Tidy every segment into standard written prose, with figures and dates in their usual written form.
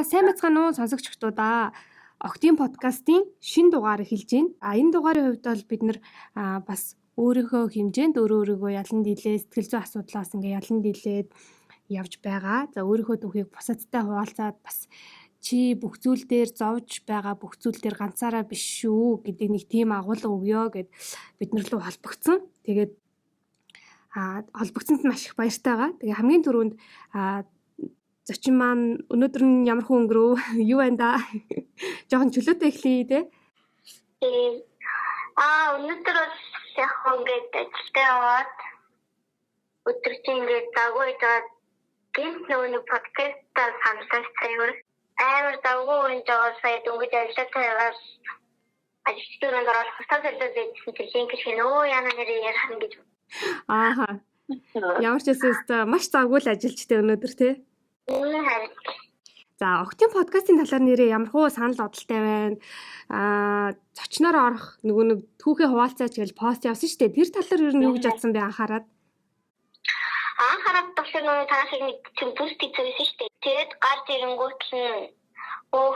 сайн байцгаана уу сонсогчдуудаа. Октийн подкастын шинэ дугаарыг хэлж байна. Энэ дугаарын хувьд бол бид нэр бас өөрийнхөө хэмжээнд өөрийгөө ялан дийлээ, сэтгэл зүйн асуудлаас ингээ ялан дийлээд явж байгаа. За өөрийнхөө түүхийг бусадтай хуваалцаад бас чи бүх зүйл дээр зовж байгаа бүх зүйл дээр ганцаараа биш шүү гэдэг нэг тийм агуулга өгөө гэд бид нар рүү холбогдсон. Тэгээд холбогдсонд маш их баяртай байгаа. Тэгээ хамгийн түрүүнд зочин маань өнөөдөр нь ямар хүн өнгөрөв? Юу байна да? Жохон чөлөөтэй эхлэе дээ. Өнөөдөр бас яг ингээд ажилдаа яваад өдөржин ингээд дагуу жаад гинт нөгөө подкастаа хамсаастай амар дагуу энэ жоо сая дөнгөж ажилдаа тавиад ажилтнууд ороод хустаа хэлдэг гэсэн чинь гэх нөө яна нэрээ ярих гэж. Ааха. Ямар ч эсвэл маш завгүй л ажилчтай өнөөдөр тий. За Октийн подкастын талаар нэрээ ямар хуу санал бодолтой байна. Зочноор орох нөгөө нэг түүхээ хуваалцаач гэж пост явсан шүү дээ. Тэр талаар ер нь юу гэж бодсон бэ анхаарад? Анхаарад болохоор нөгөө таашиг нэг тийм бүст хийсэн шүү дээ. Тэгээд гар зэрэнгүүт нь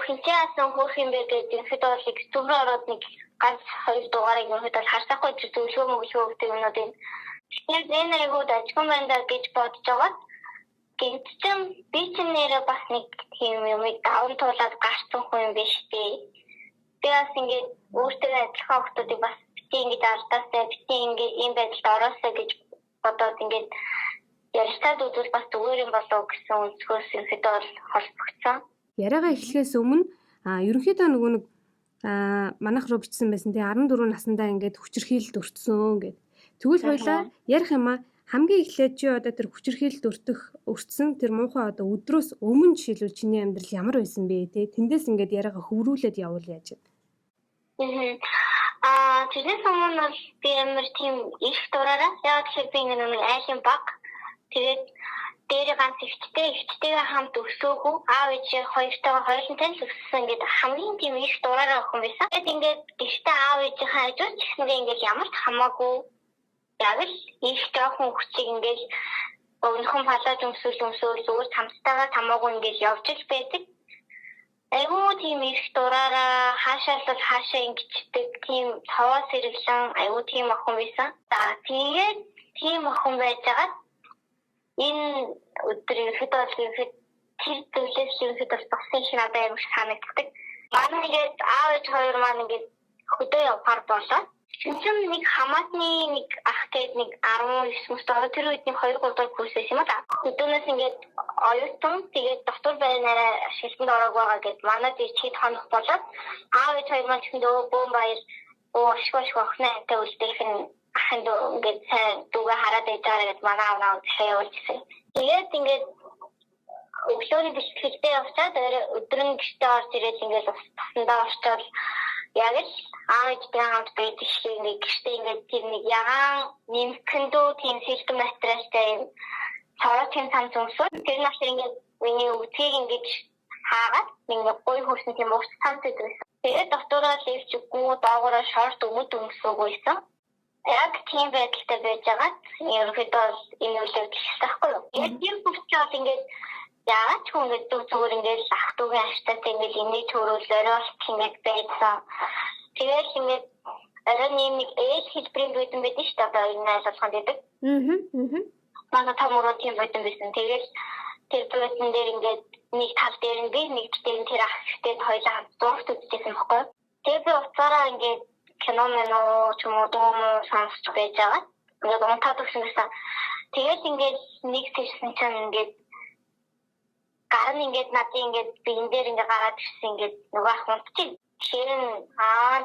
хинтээ асан хөөх юм бэ гэдэг ихэд бол экстубр ороод нэг ганц хоёр дугаарыг ихэд бол харсахгүй зөвлөгөө мөглөө гэдэг юмнууд юм. Тэгэхээр энэ айгууд ажгүй байна гэж бодож байгаа. Гинтэн би ч нэрээ бас нэг тийм юм даун туулаад гарсан хүн биш би. Тэгээс ингээд өөртөө адилхан хүмүүсийг бас бити ингээд ардастай бити ингээд ийм байдалд ороосоо гэж бодоод ингээд ярилцаад үзвэл бас зүгээр юм болов гэсэн өнцгөөс ихэд бол холбогдсон. Яриагаа эхлэхээс өмнө ерөнхийдөө нөгөө нэг манайх руу бичсэн байсан тий 14 наснда ингээд хүчирхийлэлд өртсөн гэд. Тэгвэл хоёлаа ярих юм хамгийн эхлээд чи одоо тэр хүчирхийлэлд өртсөн тэр муухай одоо өдрөөс өмнө жишээлбэл чиний амьдрал ямар байсан бэ тий тэндээс ингээд яриагаа хөврүүлээд явуул яаж вэ? Тэрнээс өмнө бол би амар тийм их дураараа яг тэгэхээр би нэг айлын баг тэгээд дээр ганц ихтэйгээ хамт өсөөгөө аав ээж хоёртойгоо хойлонтой л өссөн ингээд хамгийн тийм их дураараа охин байсан. Тэгээд ингээд гэртээ аав ээжийн хажууд ихнэрээ ингээд ямар ч хамаагүй яг л их жоохон хүчиг ингээд өнөхөн палаж өмсөөл зүгээр тамстайгаа тамаагүй ингээд явж л байдаг. Айгуу тийм их дураараа хаашаа ингэдэг тийм таваас хэрэглэн айгуу тийм охин байсан. За тэгээд тийм охин байжгаад энэ өдрийн ихэд тэр төлөөс ихэд болсон шиг надад амар санагддаг. Манай ингээд аав ээж хоёр маань ингээд хөдөө явахаар болоо. Чинчэн нэг хамаатны нэг ах гээд нэг 19 мөстөө тэр үед нэг 2 3 дахь курс байсан юм да. Хөдөөнөөс ингээд оюутан тэгээд доктор байнараа шилдэнд ороог байгаа гэд манад ичид хонох болоод аав ээж хоёр маань чиндөө бөөн баяр ашгүй охинтой үлдээх нь ахын дөө ингээд сайн дүүгээ хараад байжгаа гэд манай аав зэхээ явуулчихсан. Тэгээд ингээд өглөөний бэлтгэлтэй явцаад өдрөн гэртээ орж ирээд ингээд тасандаа орчоод яг л аавчтай хамт байдаг шиг нэг гэртээ ингээд тэр нэг ягаан нэмхэндөө тийм сэлтэн материалтай юм цоротын цам зүмсүүд тэр нас ингээд миний үтгийг ингээд хаагаад нэг гой хөрсөн тийм уус цамт байдаг. Тэгээд доктороо левч үгүй доогоороо шорт өмсөөгүй байсан. Яг тийм байдалтай байж байгаад ерөнхийдөө энэ үлээ гихсахгүй юу. Яг бүгд ингээд яагаад ч хүмүүс зүгээр ингээд ах дүүгийн аштаад ингээд энийг төрүүлээрээ ингээд байсан. Тэгээд ингээд оройн нэг ээж хэлбэрийн бүдэн байдаг шүү дээ. Энэайлуулганд байдаг. Манай тамуруу тийм бүдэн байсан. Тэгээд тэр бүдэн дээр ингээд нэг тал дээр нь би нэг дээр нь тэр ах ихтэй хоёулаа хамт дурт үзчихсэн байхгүй. Тэгээд би уцаараа ингээд кино ч юм уу дуу сонсч байж байгаа. Ингээд унтаад өгсөн. Тэгээд ингээд нэг тэрсэн чинь ингээд гар нь ингээд надын ингээд биен дээр ингээд гараад ирсэн ингээд нөгөө ах унтчих. Хэрэн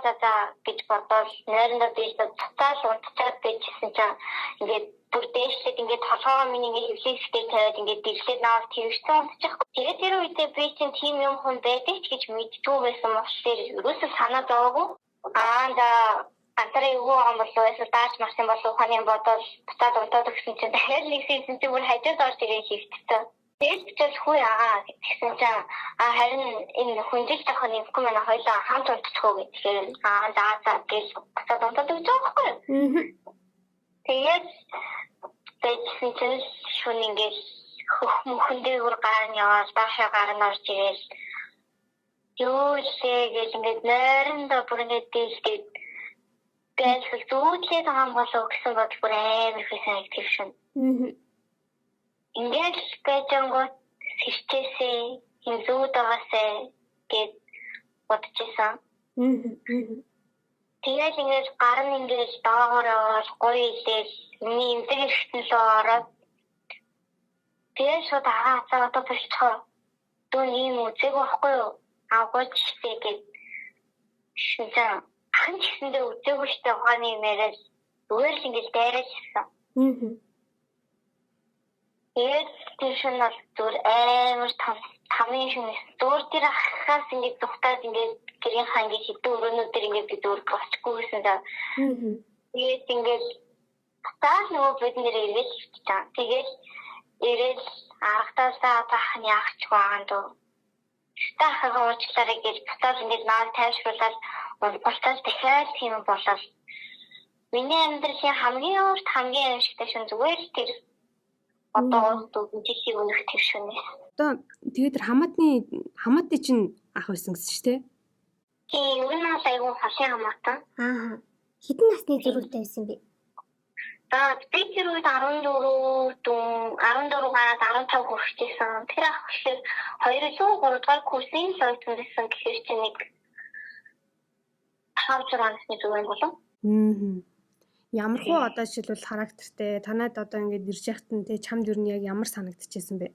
за гэж бодоод нойрондоо би цацаал унтчаад байжсэн чинь ингээд бүр дээшлээд ингээд толгоогоо миний ингээд хөвлөстэй тавиад ингээд дэлгээд наваад тэрвэрсэн унтчих. Тэгээд тэр үедээ би чинь тийм юм хүн байдаг ч гэж мэддгүй байсан болохоор ерөөсөө санаа зовоогүй. За антараа юу юм болов эсвэл даач марсан болов ухааны бодоод буцаад унтаад өгсөн чинь дахиад нэг сийсэн чинь бүр хажууд орж ирээ хийвчихсэн. Тэгээд ч хүй гэсэн чинь харин энэ хүнжил тахын юмгүй манай хоёлаа хамт унтчихоо гэхээр за гэж буцаад унтаад өгч байгаа байхгүй. Тэгээд тэгсэн чинь шүн ингээд хөхмөхөн дээр гарна яваад даашаа гарна орж ирэл Юу лээ гэж ингээд нойрондоо бүр ингээд дийлгээд байсан зүүдлээд байгаа юм болов гэсэн бодол бүр амар их санагдчих шин. Ингээд гэжэнгүүт сэрчээсээ юм зүүд байгаасаа гэд бодчихсан. Тэгээд ингээд гар нь ингээд доогоор яваад гоё илээл миний имдэг эргэтэн лөө ороод тэгээд шууд хаацаа одоо болчихоо. Дөө ийм үзег байхгүй юу? Агууч тэгээд шинжээ хан гэсэндээ үзээгүй штэ ухааны юмэрэл зүгээр л ингээд дайрачсан. Тэгээд тийшэн бол зүгээр амар тамийн шиг зүгээр тэр ахаас ингээд зүхтаад ингээд гэрийн хаан гэж хэдэн өрөөнүүдээр ингээд би зүгээр боцгүйсэн даа. Тэгээд ингээд таас нөгөө бид нэр ирээд чаа. Тэгээд ирээд аргатаасаа тахны ахч байгаа дөө. Стахаа уучлаарай гэж бутал ингээд наад тайвшруулаад болтол дахиад тийм болол. Миний амьдралын хамгийн урт хамгийн аимшигтай шин зүгээр л тэр одоо дүүжих өнөх тэр шүнээ. Одоо тэгээд тэр хамаатны чинь ах байсан гэсэн шүү дээ. Тийм ер нь айгүй хашийн хамаатан. Хэдэн насны зэрэгтэй байсан бэ? Би тэр үед 14 гараад 15 хүрчихсэн. Тэр ах болохоор 2-3 дугаар курсын соёлтон байсан гэхээр чи нэг 5-6 насны зүгээр болов. Ямар хөө одоо жишээлбэл характертэй танад одоо ингээд ирж яхад нь те чамд юу нь яг ямар санагдчихсэн бэ?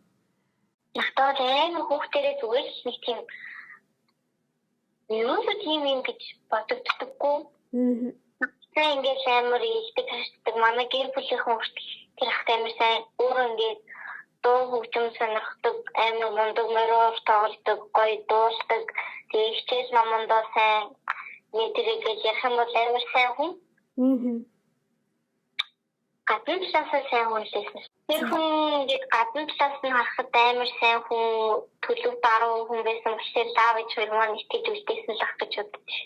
Ятаа амар хүүхдэрээ зүгээр л нэг тийм юу юм гэж бодогддоггүй. Сайн ингээд амар ихтэй хайрцаг манай гэр бүлийн хүмүүс тэр ахтай амар сайн өөрөө ингээд дуу хөгжим сонирхдаг амар мундаг мөрөөр тоглодог гоё дуулдаг тэгээ хичээл номондоо сайн нийтээрээ ярих юм бол амар сайн хүн. Гадны талаас сайн хүн лээсэн. Тэр хүн ингээд гадны талаас нь харахад амар сайн хүн төлөв даруй хүн байсан учраас лав гэж хөрмөн итгэж үлдээсэн л ах гэж бодчих.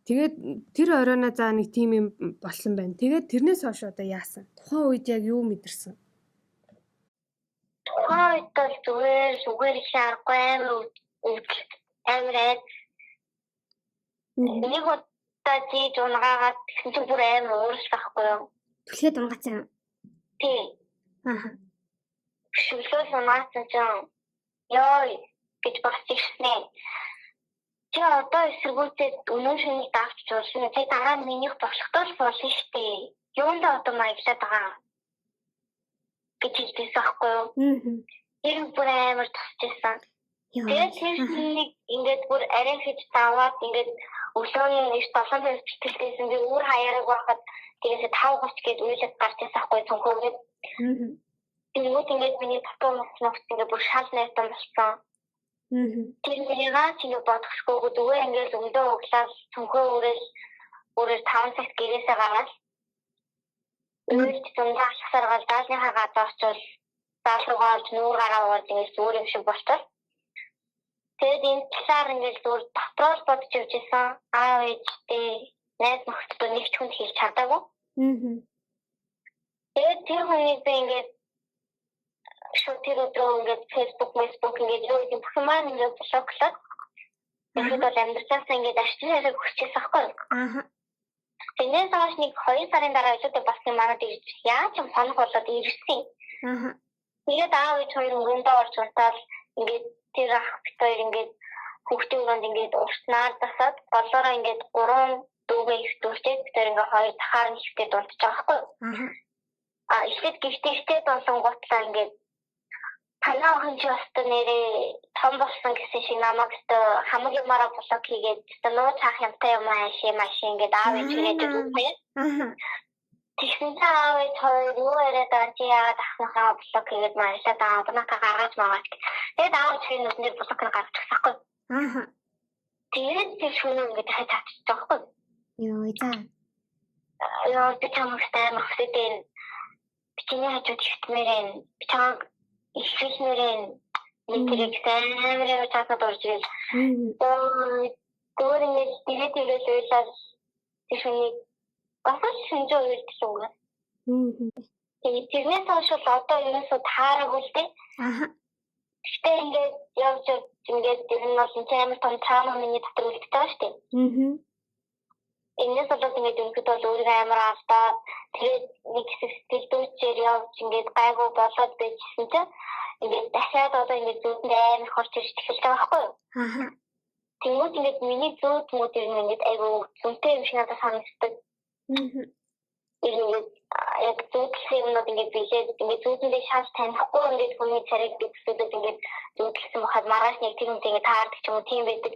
Тэгээд тэр оройноо за нэг тим юм болсон байна. Тэгээд тэрнээс хойш одоо яасан? Тухайн үед яг юу мэдэрсэн? Тухайн үед бол зүгээр их аргагүй амар нэг удаа жиж унгаагаад тэгсэн чинь бүр амар уурч байхгүй юу? Түлхээд унгацсан. Тийм. Шүлгээс унгаасан чинь ёо гэж босчихснээ. Чи одоо эсэргүүцээд өнөө шөнөийг давч жуулсан. Тэ дараа нь минийх бослохдоо л болно шүү дээ. Юунд одоо маяглаад байгаа гэж хэлсэн байхгүй юу? Тэр бүр амар тусчихсан. Тэгээд тэр нэг ингээд бүр арай хийж даваад ингээд өглөөний 7:00 бэлтгэлтэйсэн би өөр хаяараг байхад тэрээс 5:30 гээд үйлэд гарч ирсэн байхгүй цонхоогээд. Тэгээд ингээд миний татуу ногч ингээд бүр шал найтан болсон. Тэр нэрээ чинь бодохшгүй зүгээр ингээд өндөө углаас цонхоо өөрөөр 5 цагт гэрээсээ гараад өөрөөр зундаа алхасаргаал даалныхаа газар очивол даалруугаар нүүр гараа уугаад ингээд зүгээр юм шиг болчихсон. Тэгээд энэ талаар ингээд зүгээр дотроо л бодож явжсэн. Аав ээжтэй найз нөхдөд нэг ч хүнд хэлж чадаагүй. Тэгээд тэр хүнийг би ингээд шууд тэр өдрөө ингээд Facebook ингээд юу гэдэг бүх юм ингээд блоклаад тэгээд бол амьдралаас ингээд ашиглахыг хүсчихсэн байхгүй юу? Тэрнээс хойш нэг 2 сарын дараа өчигдөр бас юм манад ирж яаж юм хоног болоод ирсэн. Тэгээд аав ээж хоёр өрөөндөө орж унтаал ингээд тэр ах бит хоёр ингээд хүүхдийн өрөөнд ингээд уртнаар тасаад голоороо ингээд 3 дүүгээ их дүүрчээд тэр ингээд хоёр дахаар нь ихтэй дунтаж байгаа байхгүй юу? Ихтэй гихтэйтэй болсон готлаа ингээд танаа охин ч баста нэрээ том болсон гэсэн шиг намайг хамаг юмараа блок хийгээд нуу цаах юмтай юм ааши ингээд аав ээж ирээд үгүй. Тэгсэн чинь аав ээж хоёр юу яриад байгаа чи яагаад ахнахаа блок хийгээд маашаад аавнахаа гаргаж магаад. Тэгээд аав ээж нүднэр блок гаргачихсаахгүй. Тэгээд тэр шөнө ингээд хай татчих жоохгүй. Йоо за. Яа би чамтай мөхөдөө бичний хажууд ихтмээрэн би чамаг ихлэрэн нэг экзамээр чатад орж ирэл. Гөрөнгөс тэгээд үйлээс тийшний гахал шинжөө үйлдэл өгнө. Тэгээд тэрнээс хойш одоо ерөөсөө таараагүй л дээ. Гэтэ ингээд явж ингээд ер нь бол энэ амар том цаама миний дотор үлддэг байгаа шүү дээ. Энэс болоод ингээд өнгөд бол өөрийгөө амар алдаа тэгээд нэг хэсэг сэтгэл дүүчээр явж ингээд гайгүй болоод байжсэн чинь ингээд дахиад одоо ингээд зүудэнд амар хорч ирж эхэлж байгаа байхгүй юу? Тэгмүүд ингээд миний зүүд мүүд ер нь ингээд айгүй зүнтэй юм шиг надад санагддаг. Ингээд яг зүудэлсэн юмнууд ингээд билээд ингээд зүудэндээ шанс танихгүй ингээд хүний цариг битсүүдэд ингээд зүудэлсэн бахад маргааш нэг тийм ингээд таардаг ч юм уу тийм байдаг.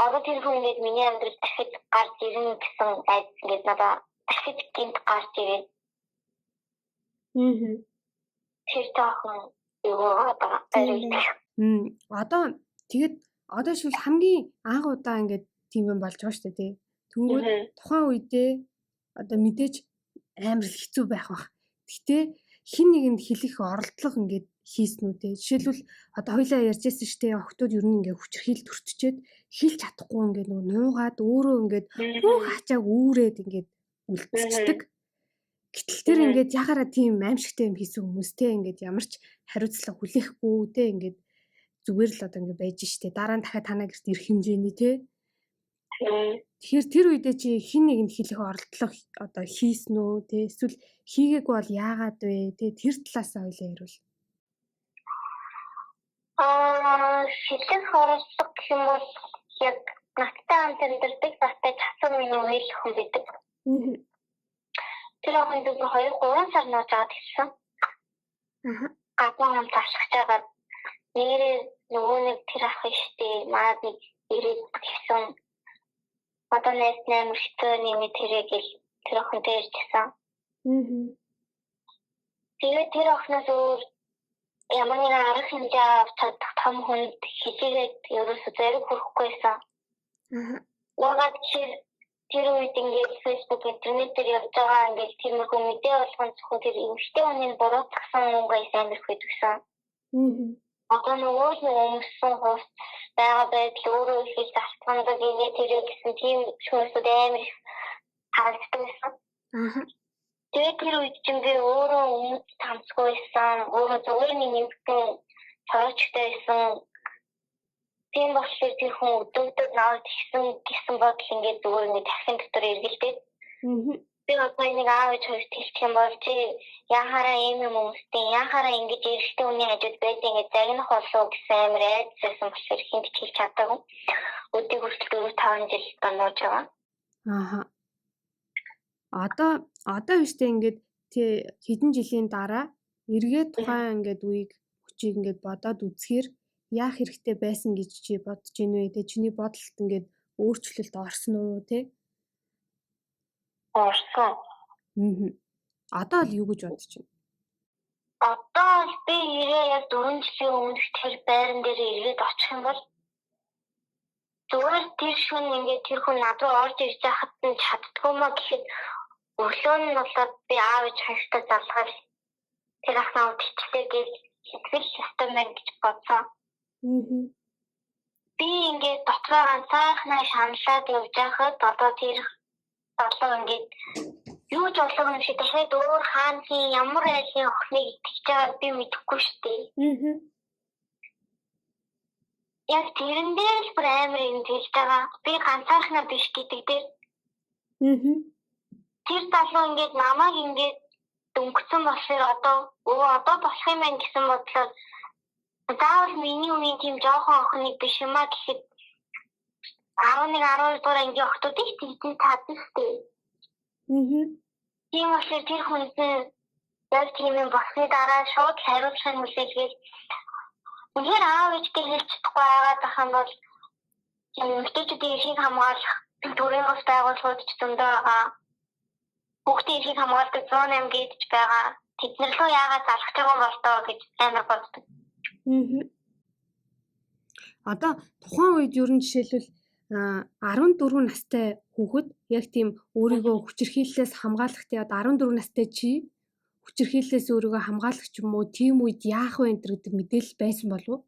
Одоо тэр хүн ингээд миний амьдрал дахид гарч ирнэ гэсэн айд ингээд надад дахид гинт гарч ирээд. Тэр таахан юу одоо Одоо тэгээд одоо шил хамгийн анх удаа ингээд тийм юм болж байгаа шүү дээ тий. Тэгвэл тухайн үедээ одоо мэдээж амар хэцүү байх бах. Гэтэ хин нэгэнд хэлэх оролдлого ингээд хийсэн үү те. Жишээлбэл одоо хоёлаа ярьжсэн шүү дээ. Охтууд ер нь ингээд хүчрхийл төртчээд хэлж чадахгүй ингээд нөгөө нуугаад өөрөө ингээд бүх хачааг үүрээд ингээд үлдчихдэг. Гэтэл тэр ингээд ягараа тийм аимшигтай юм хийсэн хүмүүс те ингээд ямар ч хариуцлага хүлээхгүй те ингээд зүгээр л одоо ингээд байж штэ. Дараа нь дахиад танаа гэрт ирэх хэмжээний те. Тэгэхээр тэр үедээ чи хин нэгэнд хэлэх оролдлого одоо хийсэн үү те эсвэл хийгээгүй бол яагаад вэ те тэр талаас ойлаа ярил. Хэлэх оролдлого гэх юм бол яг надтай хамт амьдардаг настай чацсан миний үйл хүн байдаг. Тэр охин дээр 2-3 сар нууж аваад ирсэн. Гадаа хамт алхаж байгаа нэрээ нөгөө нэг тэр ах штэ маад нэг ирээд гисэн. Одоо нэс нэмэрхтэй нэмээ тэрэг тэр охин дээр ирсэн. Тэгээд тэр охноос өөр ямар нэг арга хэмжээ авч чадах том хүнд хичээгээд ерөөсөө зэрэг хүрэхгүйсэн. Ягаад тэр үед ингээд Facebook интернетээр явж байгаа ингээд тиймэрхүү мэдээ болгон зөвхөн тэр эмэгтэй хүний буруутгсан мөнгөс амирх гэдгсэн. Одоо нөгөө өмсөн хос байгаа байдал өөрөө их залтгандаг ингээд тэр гэсэн тийм хүмүүсүүд амир харагддаг байсан. Тэгээд тэр үед чинь би өөрөө өмнө танцгүйсэн, өөрөө зүгээр нэг нэмэгтэй цаочтой байсан. Тийм болохоор тэр хүн өдөртөд наваад гисэн бодол ингээд зүгээр ингээд дахин дотор эргэлдээд. Би одоо нэг аав ээж хоёрт хэлчих юм бол чи яхаараа ийм юм хүмүүстэй яхаараа ингэж эрэгтэй хүний хажууд байдаг ингээд загнах болов гэсэн амар айдсан болохоор хинт хэлж чадаагүй. Өдөө хүртэл 4-5 жил донож байгаа. Одоо биштэй ингээд тий хэдэн жилийн дараа эргээд тухайн ингээд үеиг хүчийг ингээд бодоод үзэхээр яах хэрэгтэй байсан гэж чи бодож байна вэ? Тэ чиний бодолд ингээд өөрчлөлт орсон уу те? Орсон. Одоо л юу гэж бодож байна? Одоо би яг 4 жилийн өмнө тэр байран дээр ирээд очих юм бол зүгээр тэр шүн ингээд тэр хүн над руу орж ирж байхад нь чаддгүй маа гэхэд өглөө нь болоод би аав ээж хайртай залгаад тэр ахнаа утчихлээ гэж сэтгэл систем мэн гэж бодсон. Би ингээд дотроо ганцаархнаа шаналаад явж байхад одоо тэр залуу ингээд юу ч болов юм шиг дахиад өөр хааны ямар айлын охиныг итгэж байгааг би мэдэхгүй шүү дээ. Яг тэрэндээ л бүр амар юм хэлж байгаа. Би ганцаархнаа биш гэдэг дээр. Тэр залуу ингээд намайг ингээд дөнгөцсөн болохоор одоо болох юм байна гэсэн бодлоор заавал миний үеийн тийм жоохон охиныг биш юм а гэхэд 11-12 дугаар ангийн охтуудыг тэгтэн таадаг шүү дээ. Тийм болохоор тэр хүнд яг тийм юм болсны дараа шууд хариуцлага хүлээгээд үнээр аав ээжтэй хэлж чадахгүй байгаад байх юм бол эмэгтэйчүүдийн эрхийг хамгаалах төрийн бас байгууллагууд ч зөндөө байгаа. Хүүхдийн эрхийг хамгаалдаг 108 гэдэж байгаа. Тэднэр лөө яагаад залгаж байгаа юм бол тоо гэж амар боддог. Одоо тухайн үед ер нь жишээлбэл 14 настай хүүхэд яг тийм өөрийгөө хүчирхийллээс хамгаалах тий одоо 14 настай чи хүчирхийллээс өөрийгөө хамгаалах ч юм уу тийм үед яах вэ гэдэг мэдээлэл байсан болов уу?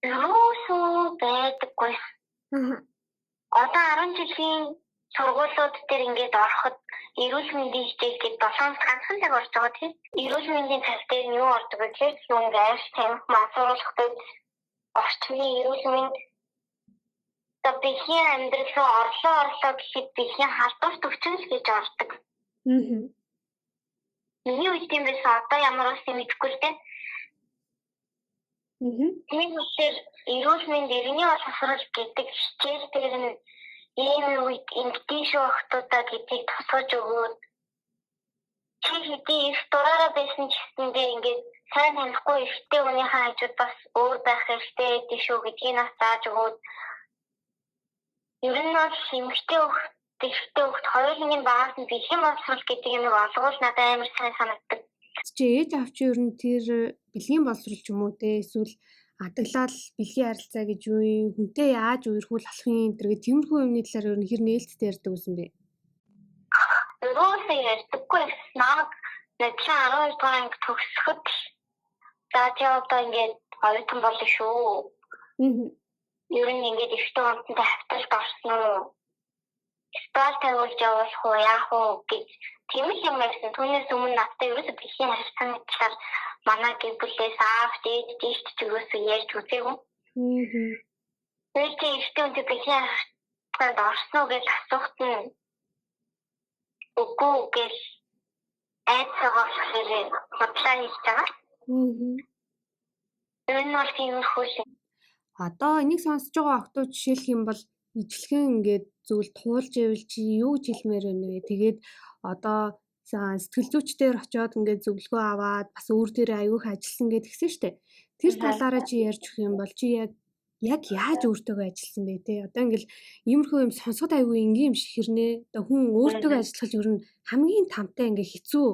Яасуу байдаггүй. Одоо 10 жилийн сургуулиуд дээр ингээд ороход эрүүл мэндийн хичээл гээд 7 хоног ганцхан цаг орж байгаа тийм. Эрүүл мэндийн тал дээр нь юу ордог вэ гэхээр юм гайш тамхи масруулахад орчмын эрүүл мэнд бэлгийн амьдрал руу орлоо гэхэд бэлгийн халдварт өвчин гэж ордог. Миний үед юм байсан одоо ямар болсон мэдэхгүй л дээ. Тийм үгээр эрүүл мэнд иргэний боловсрол гэдэг хичээл дээр нь ийм үед эмгтэн шүү охтуудаа гэдгийг тусгаж өгөөд чи хэдий их дураараа байсан ч гэсэндээ ингээд сайн танихгүй ихтэй хүнийхээ хажууд бас өөр байх хэрэгтэй гэдэг шүү гэдгийг нас зааж өгөөд ер нь бол эмгтэн хөхт хоёулын багаас нь бэлгийн боловсрол гэдэг юм олгуул надад амар сайн санагддаг. Чи ээж авч ер нь тэр бэлгийн боловсрол ч юм уу те эсвэл адаглал бэлгийн харилцаа гэж юу юм хүнтэй яаж үерхүүл болох юм тэргээ тиймэрхүү юмны талаар ер нь хэр нээлттэй ярьдаг гэсэн бэ? Өөрөөсөө ярьдаггүй намайг 12 дугаар анги төгсөхөд за чи одоо ингээд оюутан болно шүү. Ер нь ингээд ихтэй онцонтой хавталт орсон уу? Стал тавьж явах уу яах уу гэж тийм юм ярьсан. Түүнээс өмнө надад ерөөсөө бэлгийн харилцааны талаар манай гэр бүлээс аав дээд тийш ч юусоо ярьж үзээгүй. Тэгээд ихтэй үнтэй бэлгийн харилцаанд орсон уу гэж асуухт нь үгүй гэж айцгаа хэрэг бодлоо хийж байгаа. Энэ нь бол тиймэрхүү шин. Одоо энийг сонсож байгаа охтууд жишээлх юм бол ижлэхэн ингээд зүйл туулж ивэл чи юу гэж хэлмээр байна вэ? Тэгээд одоо сэтгэл зүйчдээр очиод ингээд зөвлөгөө аваад бас өөр дээрээ аюух ажилласан гэж гисэн штэ. Тэр талаараа чи ярьж өгөх юм бол чи яг яаж өөртөөгөө ажилласан бэ те? Одоо ингээл иймэрхүү юм сонсоход аюу энгийн юм шиг хэрнээ. Одоо хүн өөртөөгөө ажиллах ер нь хамгийн тамтай ингээ хэцүү.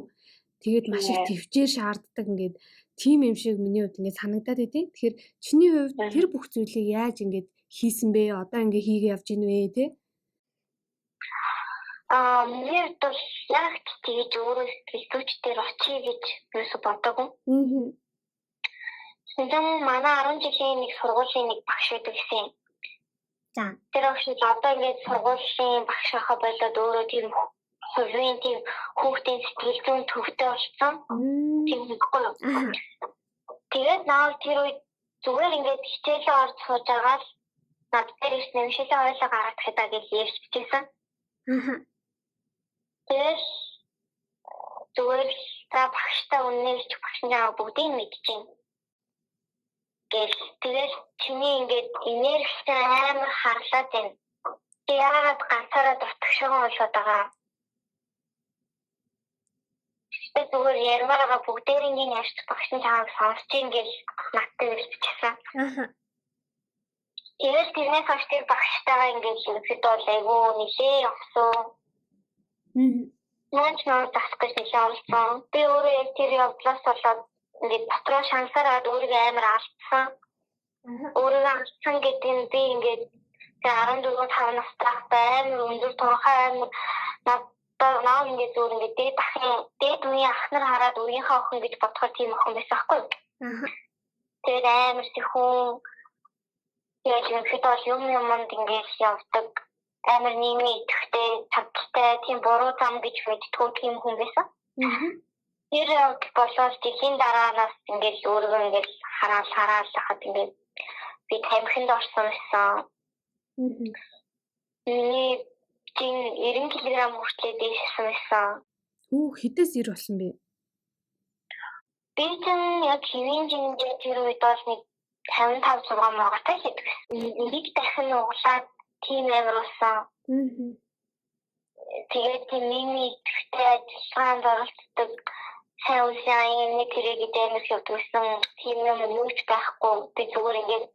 Тэгээд маш их төвчээр шаарддаг ингээд тим юм шиг миний хувьд ингээд санагдаад идэв. Тэгэхээр чиний хувьд тэр бүх зүйлийг яаж ингээд хийсэн бэ? Одоо ингээ хийгээ явж ийн вэ те? Миний хувьд бол яг тийж өөрөө сэтгэл зүйчдээр очие гэж юусо бодоогүй. Тэгвэл манай 10 жилийн нэг сургуулийн нэг багш байдаг гэсэн. За. Тэр багш одоо ингээд сургуулийн багш ахаа болоод өөрөө тийм хувийн тийм хүүхдийн сэтгэл зүйн төвтэй болсон. Тийм үгүй юу? Тэгээд наад тэр үед зүгээр ингээд хичээлээ орж сууж байгаа л над дээр их нэмшилээ ойлоо гаргах гэдэг гэж ярьж бичсэн. Тэгээд зүгээр та багштай үнэнч багшнаа бүгдийг мэдчихээн. Тэгээд чиний ингээд энергитэй амар харлаад байна. Яагаад ганцаараа дутагшаага болоод байгаа. Тэгээд зүгээр ярмаараа бүгдээрийн ярьж багш нь чамайг сонсч ингэж надтай ирчихсэн. Тэгээд тэрнээс хойш тэр багштайгаа ингэж ихэд бол айгүй нэлээ явсан. Манч нөө засах гэж нэлээ олсон. Би өөрөө яг тэр явдлаас болоод ингээд дотроо шансараад өөрийгөө амар алдсан. Өөрийгөө алдсан гэдэг нь би ингээд 14-5 настай амар өндөр туухай амар наа ингээд зүгээр ингээд дээд үеийн ах нар хараад үеийнхээ охин гэж бодохоор тийм охин байсан байхгүй юу? Тэгээд амар тэхүүн яг ихэд бол юмд ингээд явдаг амар нийгмийн идэвхтэй цагтай тийм буруу зам гэж мэдтгүү тийм хүн байсан. Тэр болоод тэхийн дараанаас ингээд өөрийгөө ингээд хараал хахад ингээд би тамхинд орсон байсан. Миний 90 кг хүртлээ дээшсэн байсан. Хэдээс 90 болсон бэ? Би яг хэвийн жинжээ тэр үед бол нэг 55 6 мөгтэй хийдэг. Нэг дахин углаад тийм амар болсон. Тэгээд тийм нийгмийн идэвхтэй ажиллагаанд оролцдог сайн үсэн нэг хэрэгэд амар явдсан тийм юм юуч байхгүй. Би зүгээр ингээд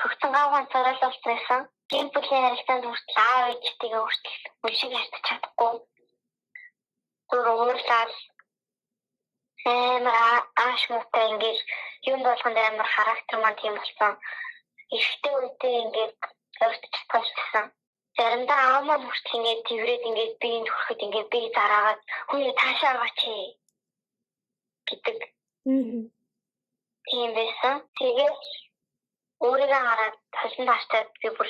хөгцөн гавхан царал болчихсон. Гэр бүлийн харилцаанд хүртэл аав ээжтэйгээ хүртэл мөшиг ярьж чадахгүй. Зүгээр уурлаад амар ааш муутай ингээд юм болгонд амар характер маань тийм болсон. Ихтэй үнтэй ингээд өөртөө чадчихсан. Заримдаа аав маань хүртэл ингээд тэрвэрэд ингээд биеийн төрөхөд ингээд би зараагаад хүний таашаа аваач гэдэг. Тийм байсан. Тэгээд өөрийгөө хараад толон тааштай би бүр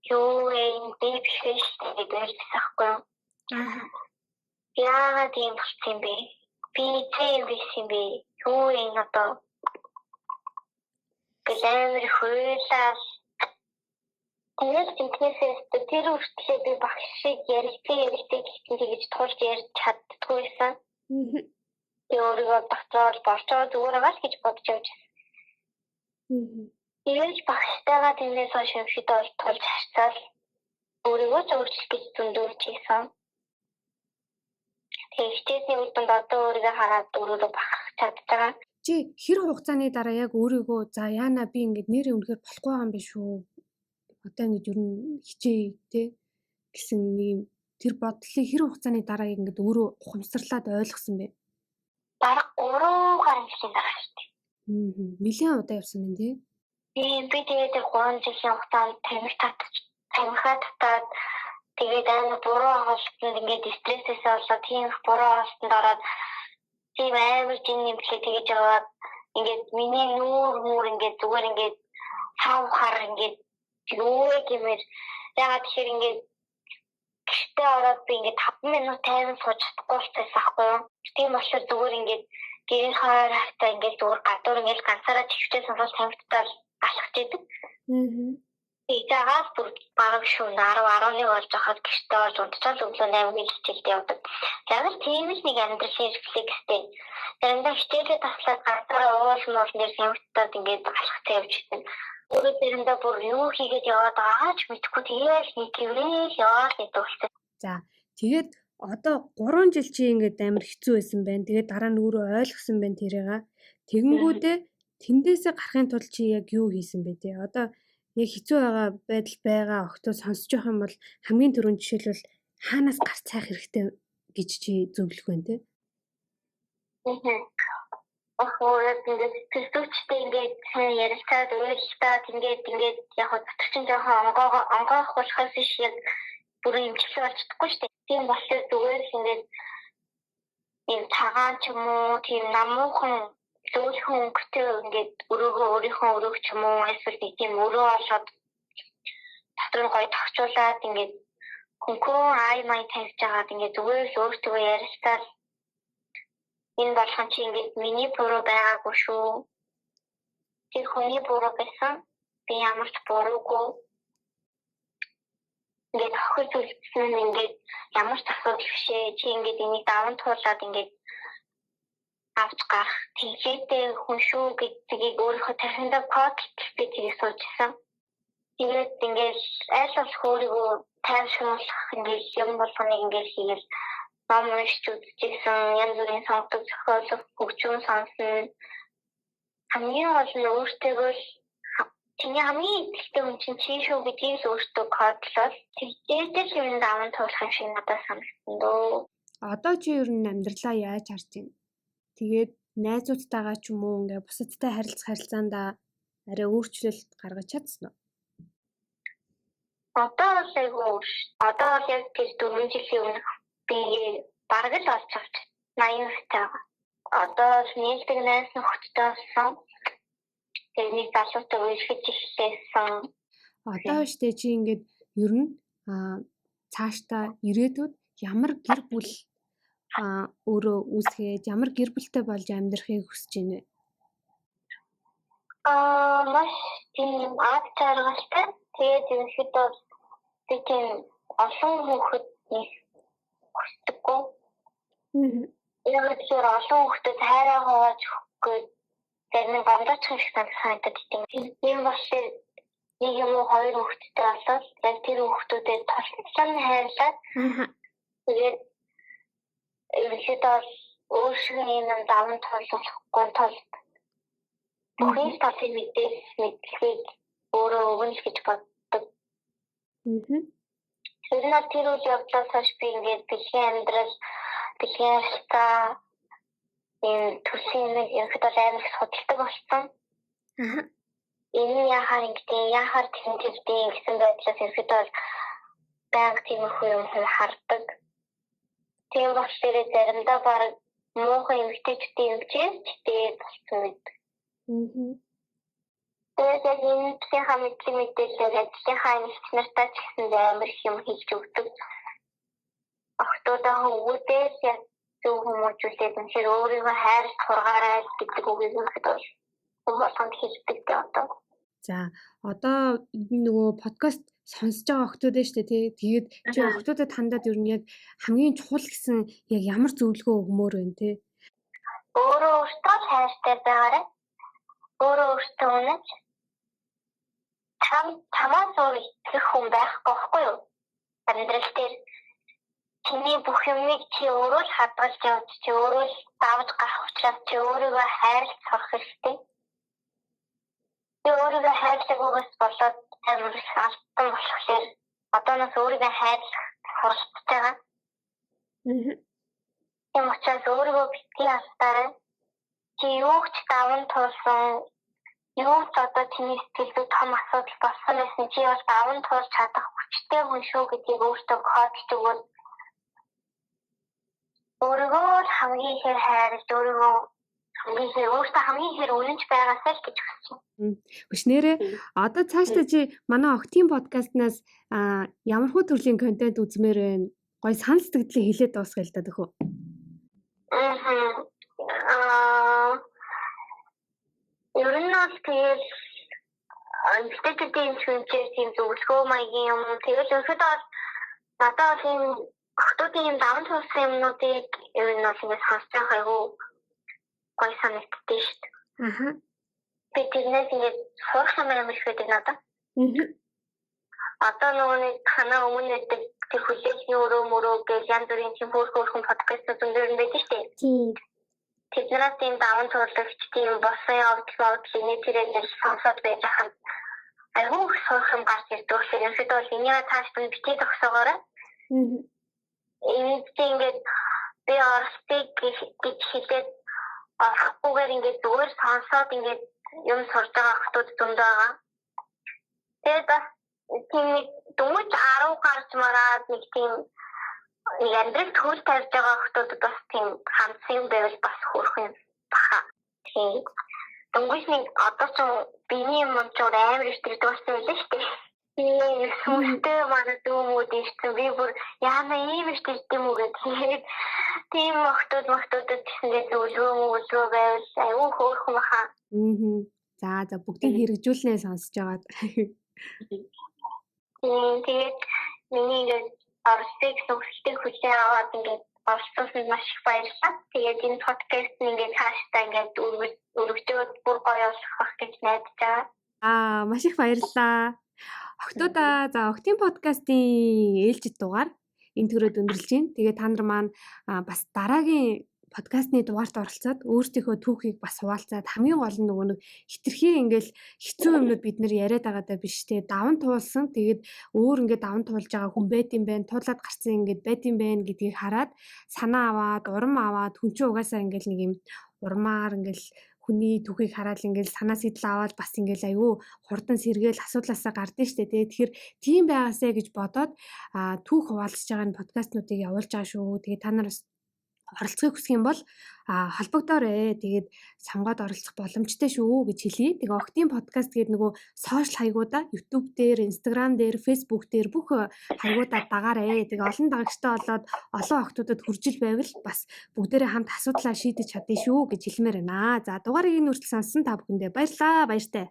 юу юм би биш шүү дээ гэж хэлсэхгүй юу? Аа. Яагаад юм болсон бэ? Би тийм биш юм бэ? Юу юм одоо? Гэлэмэр хуйлаа. Тэгээд тэнхээсээ тэр үртлээ би багш шиг ярьдаг гэж тулж ярьж чаддгүйсэн. Би өөрийгөө дотроо борцоо зүгээр байгаа л гэж бодож явж байсан. Тэгээд багштайгаа тэндээс хойш шимшид тулж харцаал өөрийгөө зөвчлөх гэж зөндөлж ийсэн. Тэгээд хичээсний үр дүнд одоо өөрийгөө хараад өөрөөрөө бахарх чаддаг. Чи хэр хугацааны дараа яг өөрийгөө за яана би ингэж нэрээ үнэхээр болохгүй байгаа юм биш үү? Одоо ингэж ер нь хичээе те гэсэн нэг тэр бодлыг хэр хугацааны дараа ингэж өөрөө ухамсарлаад ойлгосон бэ? Бараг 3 гаруй жилийн дараа шүү дээ. Нэлээд удаа явсан байна тий. Би тэгээд 3 жилийн хугацаанд тамхиа татаад тэгээд амар буруу хавалтанд ингээд стрессээс болоод тийм буруу хавалтанд ороод тийм амар жин нэмлээ тэгэж яваад ингээд миний нүүр ингээд зүгээр ингээд хавхаар ингээд юу гэмээр яагаад тэгэхээр ингээд гэртээ ороод би ингээд 5 минут тайван сууж чадахгүй болчихсон аахгүй юу. Тийм болохоор зүгээр ингээд гэрийн хойр хатаа ингээд зүгээр гадуур ингээд ганцаараа чивчээ сонсож тамхитаар алхаж идэг. Ижаагаас бүр бараг шөнө 10-11 болж хахад гэртээ орж унтчаал өглөө 8 хичээлд явдаг. Яг л тийм л нэг амьдралын рефлекстэй. Заримдаа хичээлээ таслаад ганцаараа уулмал нэр тамхитаад ингээд алхацаа явж идэг. Өөрөө заримдаа бүр юу хийгээд яваад байгаач мэдэхгүй тэгээд хийгээл яваад идэгсэн. За тэгээд одоо 3 жил чи ингээд амар хэцүү байсан байна. Тэгээд дараа нь өөрөө ойлгосон байна тэрийгээ. Тэгэнгүүтээ тэндээсээ гарахын тулд чи яг юу хийсэн бэ те? Одоо яг хэцүү байгаа огтоо сонсож явах юм бол хамгийн түрүүнд жишээлбэл хаанаас гарч цаах хэрэгтэй гэж чи зөвлөх вэ те? Тэгээд тэстүүчтэй ингээд ярилцаад өөрөлдөөд ингээд яг дотор чинь жоохон онгоох болохоос биш яг бүр имчилгээ болж чадахгүй шүү дээ. Тийм болохоор зүгээр ингээд ийм цагаан ч юм уу тийм намуухан зөөлхөн өнгөтэй ингээд өөрийнхөө өрөөх ч юм уу эсвэл нэг тийм өрөө олоод дотор нь гоё тогтчуулаад ингээд хөнгөн ай май тавьж агаад ингээд зүгээр л өөртөө ярилцаад энэ болгон чи ингээд миний буруу байгаагүй шүү. Тэр хүний буруу байсан. Би ямар ч буруугүй. Ингээд охид үлдсэн ингээд ямар ч асуудал бишээ. Чи ингээд энийг даван туулаад ингээд авч гарах тийшээтэй хүн шүү гэдгийг өөрийнхөө тархиндаа подкасттэй тийг суучсан. Тэгээд ингээд аль болох өөрийгөө тайвшруулах ингээд юм болгоныг ингээд хийгээл ном уншиж үзчихсэн, янз бүрийн сонгодог зохиолох, хөгжүүн сонсно. Хамгийн гол нь өөртөө чиний хамгийн ихтэй хүн чинь чи шүү гэдгийг л өөртөө кодлол тэгжээдэл юм даван туулах юм шиг надад санагдсан дөө. Одоо чи ер нь амьдралаа яаж харж байна? Тэгээд найзуудтайгаа ч юм уу ингээ бусадтай харилцаандаа арай өөрчлөлт гаргаж чадсан уу? Одоо л айгүй. Одоо л яг тэр 4 жилийн өмнө би бараг л олж авч 80 настай. Одоо нийлдэг найз нөхдөд болсон. Тэрний залуутай үйлчлэж эхлэсэн. Одоо штэ чи ингээд ер нь цаашдаа ирээдүйд ямар гэр бүл өөрөө үүсгээд ямар гэр бүлтэй болж амьдрахыг хүсэж байна вэ? Маш тийм ад жаргалтай. Тэгээд ерөнхийдөө би тийм олон хүүхэд хүсдэггүй. Яг л зөв олон хүүхдэд хайраа хувааж өгөхгүй. Тэрний гомдооч юм шиг санагдаад тийм. Тийм болохоор нэг юм уу хоёр хүүхэдтэй болоод яг тэр хүүхдүүдэд тослон хайрлаад тэгээд ерөнхийдөө өөрсдөө юм даван туулахгүй тул бүхий талын мэдээллийг өөрөө өгнө гэж боддог. Тэр нь тэр үйл явдлаас хойш би ингээд бэлгийн амьдрал, бэлгийн харилцаа энэ төслийн нэг ерөнхийдөө амар судалдаг болсон. Энэ яхаар ингэдэг, яхаар тэгдэг гэсэн байдлаас ерөнхийдөө байнга тиймэрхүү юм хардаг. Тийм болохоор заримдаа баг муухай эмгтээчдийн эмчээс тэгээд болсон байдаг. Тэгээд яг энэхийнхаа мэдээлэл ажлынхаа нэгч нартай ч гэсэн амар их юм хийж өгдөг. Охтуудаа хөвгүүдээс яг зөв хүмүүжүүлээд үнэхээр өөрийгөө хайрлах хургаарай гэдэг үгийг өгдөг. Болгонд хэлдэг дээ одоо. За одоо энэ нөгөө подкаст сонсож байгаа охтууд дээ шүү дээ тий. Тэгээд чи охтуудад хандаад ер нь яг хамгийн чухал гэсэн яг ямар зөвлөгөө өгмөр вэ тий? Өөрөө өөртөө хайртай байгаарай. Өөрөө өөртөө үнэж тамаас өөр их хүн байхгүй байхгүй юу? Амьдрал дээр чиний бүх юмыг чи өөрөө л хадгалж явж чи өөрөө л давж гарах учраас чи өөрийгөө хайрлах сурах хэрэгтэй. Чи өөрийгөө хайрлахгүйгээс болоод амар их алдсан болохоор одооноос өөрийгөө хайрлах суралцж байгаа. Тийм учраас өөрийгөө битгий алдаарай. Чи юу ч даван туулсан юу ч одоо чиний сэтгэлд том асуудал болсон байсан чи бас даван туулж чадах хүчтэй хүн шүү гэдгийг өөртөө кодлж өгвөл өөрийгөө хамгийн ихээр хайрлаж өөрийгөө өөртөө хамгийн ихээр үнэнч байгаасаа л гэж хүсэж байна. Өчнээрээ одоо цаашдаа чи манай Октийн подкастнаас ямархуу төрлийн контент үзмээр байна? Гоё санал сэтгэлээ хэлээд дуусгая л да төхөө. Ер нь бол тэгэл институтын шинжээр тийм зөвлөгөө маягийн юм. Тэгэл ерөөдөө бол надад тийм охтуудын юм даван туулсан юмнуудыг ер нь бол ингэ сонсож байгаа айгүй гоё санагддээ шүү дээ. Би тэрнээс ингэ сурах юм амар их байдаг надад. Одоо нөгөө нэг ханаа өмнө гэдэг тэр хүлээлтний өрөө мөрөө гэж янз бүрийн тийм хөөрхөн подкастууд өндөр байдаг шүү дээ. Тийм. Тэднээс тийм даван туулагч тийм болсон явдлууд инээдэрээр сонсоод байж хаа. Айгүй сурах юм гарч ирдэг. Ерөнхийдөө бол энийг цааш нь битгий зогсоогоорой. Энд ингээд би оролцыг гэж хэлээд орохгүйгээр ингээд зүгээр сонсоод ингээд юм сурж байгаа хүмүүс зөндөө байгаа. Тэгээд бас тийм нэг дөнгөж 10 гарч мараад нэг тийм амьдрал төл тавьж байгаа хүмүүс бас тийм хандсан байвал бас хөөрх юм баха. Тийм. Дөнгөж нэг одоо ч биений юм ч амар их тэр дууссан байлаа шүү дээ. Сүнстэй манай дүүмүүд ирсэн. Би бүр яана ийм их тийм үү гэдэг. Тийм охтууд гэсэндээ зөвлөгөө байвал аюу хөөрхөн баха. За бүгдийг хэрэгжүүлнэ сонсож байгаад. Тэгээд миний ингээд оролцыг зөвхөлтэй хүлээн аваад ингээд оролцсонд маш их баярлалаа. Тэгээд энэ подкаст ингээд хааштай ингээд өргөжөөд бүр гоё болох гэж найдаж байгаа. Маш их баярлалаа. Октоудаа за Октийн подкастын ээлжид дугаар энэ төрөд өндөрлж байна. Тэгээд та нар маань бас дараагийн подкастны дугаарт оролцоод өөрсдийнхөө түүхийг бас хуваалцаад хамгийн гол нь нөгөө нэг хитрхи ингээл хэцүү юмнууд бид нэр яриад байгаадаа биш те даван туулсан тэгээд өөр ингээд даван туулж байгаа хүн байт юм байна туулаад гарсан ингээд байт юм байна гэдгийг хараад санаа аваад урам аваад хүн чинь угаасаа ингээл нэг юм урмаар ингээл хүний түүхийг хараад ингээл санаа сэтэл аваад бас ингээл аюу хурдан сэргээл асуудлаасаа гардыг штэ те тэгэхээр тийм байгаасаа гэж бодоод түүх хуваалцж байгаа энэ подкастнуудыг явуулж байгаа шүү тэгээд та нар оролцохыг хүсэх юм бол холбогдоорой. Тэгээд сонгоод оролцох боломжтой шүү гэж хэлье. Тэгээ Октийн подкаст гэдэг нөгөө сошиал хаягуудаа YouTube дээр, Instagram дээр, Facebook дээр бүх хаягуудаа дагаарай. Тэгээ олон дагагчтай болоод олон охтуудад хүржил байвал бас бүгдээрээ хамт асуудлаа шийдэж чадъя шүү гэж хэлмээр байна. За дугаарыг энэ хүртэл сонссон та бүхэндээ баярлалаа. Баяртай.